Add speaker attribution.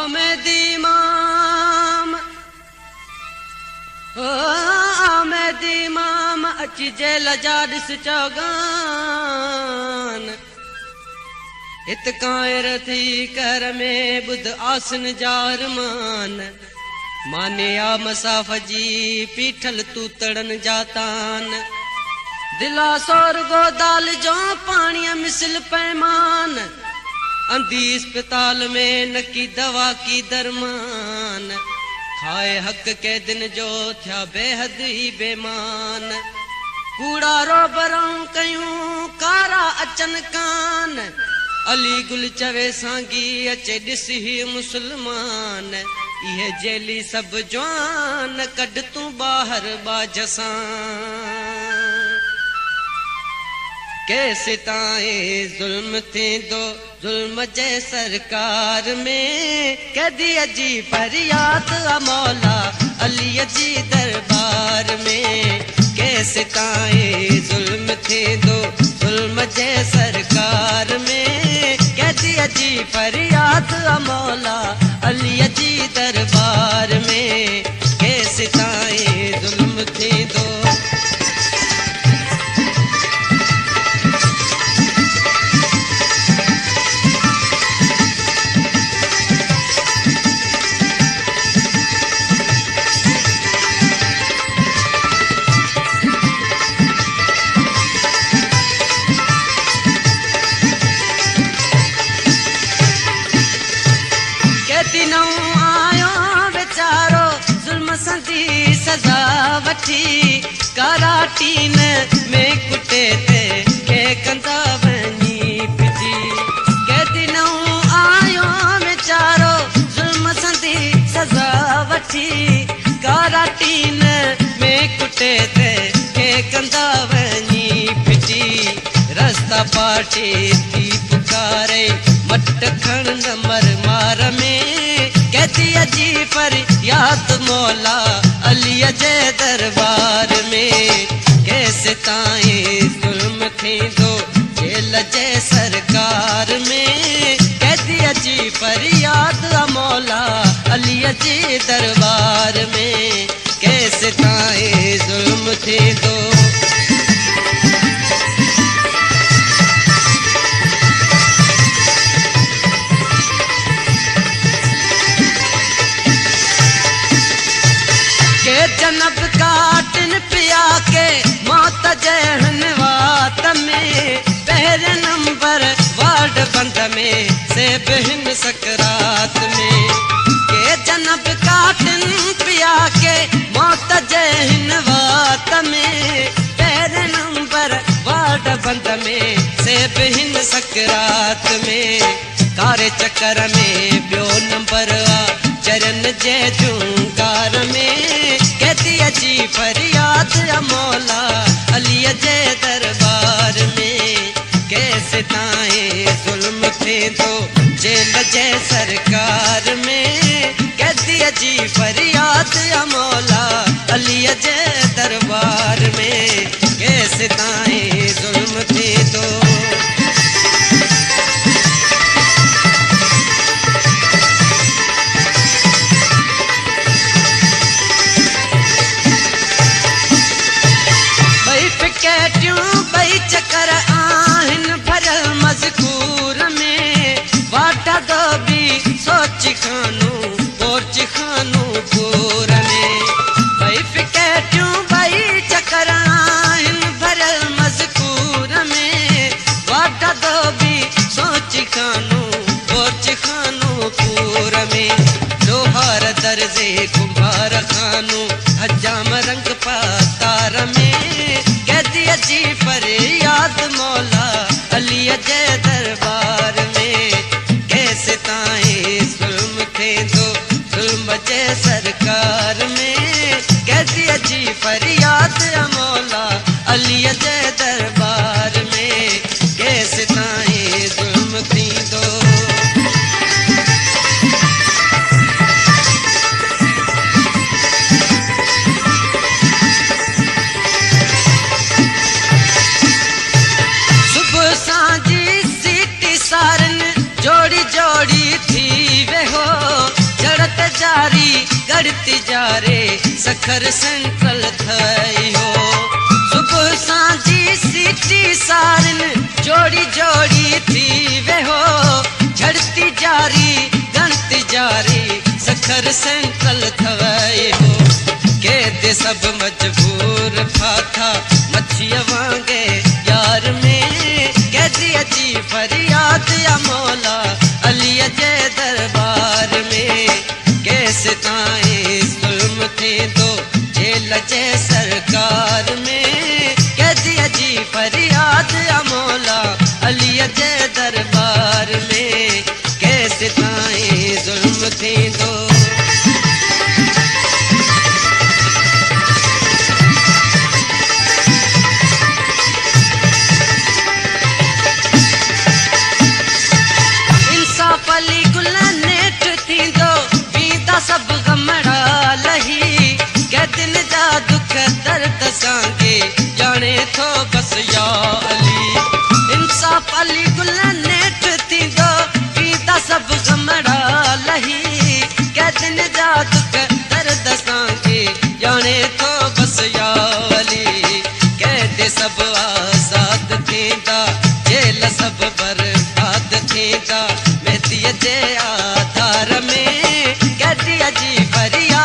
Speaker 1: आमद इमाम आमद इमाम अची जेल जा ॾिस चौगान हित कायर थी कर में ॿुध आसन जा अरमान माने आ मसाफ़ जी पीठल तूतड़न जातान दिला सोरगो दाल जो पानी मिसल पैमान अंधी अस्पताल में न की दवा की दरमान खाए हक के दिन जो थिया बेहद ही बेमान कूड़ा रोबराऊं कयूं कारा अचन कान अली गुल चवे सांगी अचे ॾिस ही मुसलमान इहे जेली सब जवान कढ तूं ॿाहिर बाज सां कैसे ताए जुल्म थींदो जुल्म जे सरकार में कदी अजी फरियाद मौला अली जी दरबार में कैसे ताए जुल्म थींदो जुल्म जे सरकार में कदी अजी फरियाद मौला अली जी दरबार में कैसे ताए जुल्म थींदो सजा वठी कराटीन में कुटे ते के कंदा वनी पिजी के दिनों आयो बेचारो जुल्म संदी सजा वठी कराटीन में कुटे ते के कंदा वनी पिजी रास्ता पाटी थी पुकारे मट खण नंबर मार में कहती अजी पर याद मौला अली जे दरबार में कैसे ताए जुल्म थींदो जेल जे सरकार में कहती अजी फरियाद मौला अली जे दरबार में कैसे ताए जुल्म थींदो जनब काटन पिया के मौत जहन वात में पहले नंबर वार्ड बंद में से बहन सकरात में के जनब काटन पिया के मौत जहन वात में पहले नंबर वार्ड बंद में से बहन सकरात में कारे चक्कर में बियो नंबर चरण जे जूंकार में कहती अजी फरियाद मौला अली जे दरबार में कैसे ताए जुल्म थींदो जेल जे सरकार में कहती अजी फरियाद मौला अली जे दरबार में कैसे ताए जुल्म थींदो चक्कर आहिन भरल मज़कूर में वाटा दबी सोच खानू पोर्च खानू पूर में भई फिकेटियूं भई चक्कर आहिन भरल मज़कूर में वाटा दबी सोच खानू पोर्च खानू पूर में लोहार दर्जे कुंभार खानू हजाम रंग पातार में कहती अजी पर याद मौला अली जे दरबार में कैसे ताए जुल्म थींदो जुल्म जे झड़ती जा रे सखर सेंट्रल थई हो सुबह सांझी सीटी सारन जोड़ी जोड़ी थी वे हो झड़ती जारी गणती जारी सखर सेंट्रल थई हो कहते सब मजबूर फाथा मच्छिया वांगे यार में कहती अजी फरियाद या मौला अली जे दरबार में कैसे ताए जुल्म थे दो जेल जे सरकार में कहती अजी फरियाद या मौला अली जे दरबार में कैसे ताए जुल्म थे दो पली गुला नेठ थी दो बीता सब गमड़ा लही के दिन जा दुख दर्द सांगे जाने थो बस या अली इंसाफ अली गुला नेठ थी दो बीता सब गमड़ा लही के दिन जा दुख दर्द सांगे जाने थो बस या अली कहते सब आजाद थींदा जेल सब बर्बाद थींदा जे आधार में कहती अजी फरिया